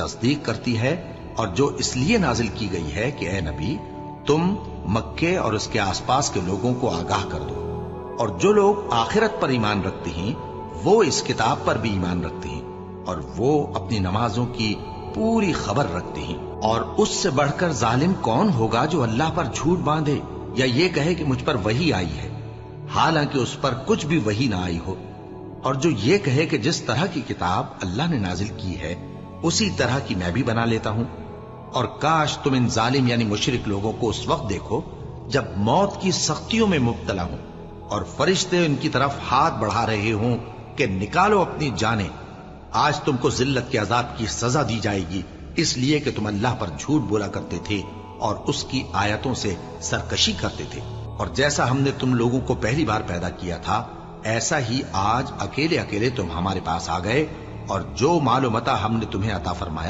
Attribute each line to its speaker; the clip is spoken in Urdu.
Speaker 1: تصدیق کرتی ہے اور جو اس لیے نازل کی گئی ہے کہ اے نبی تم مکے اور اس کے آس پاس کے لوگوں کو آگاہ کر دو، اور جو لوگ آخرت پر ایمان رکھتے ہیں وہ اس کتاب پر بھی ایمان رکھتے ہیں، اور وہ اپنی نمازوں کی پوری خبر رکھتے ہیں۔ اور اس سے بڑھ کر ظالم کون ہوگا جو اللہ پر جھوٹ باندھے یا یہ کہے کہ مجھ پر وحی آئی ہے حالانکہ اس پر کچھ بھی وحی نہ آئی ہو، اور جو یہ کہے کہ جس طرح کی کتاب اللہ نے نازل کی ہے اسی طرح کی میں بھی بنا لیتا ہوں۔ اور کاش تم ان ظالم یعنی مشرک لوگوں کو اس وقت دیکھو جب موت کی سختیوں میں مبتلا ہوں اور فرشتے ان کی طرف ہاتھ بڑھا رہے ہوں کہ نکالو اپنی جانیں، آج تم کو ذلت کے عذاب کی سزا دی جائے گی اس لیے کہ تم اللہ پر جھوٹ بولا کرتے تھے اور اس کی آیتوں سے سرکشی کرتے تھے۔ اور جیسا ہم نے تم لوگوں کو پہلی بار پیدا کیا تھا ایسا ہی آج اکیلے اکیلے تم ہمارے پاس آ گئے، اور جو مال و متاع ہم نے تمہیں عطا فرمایا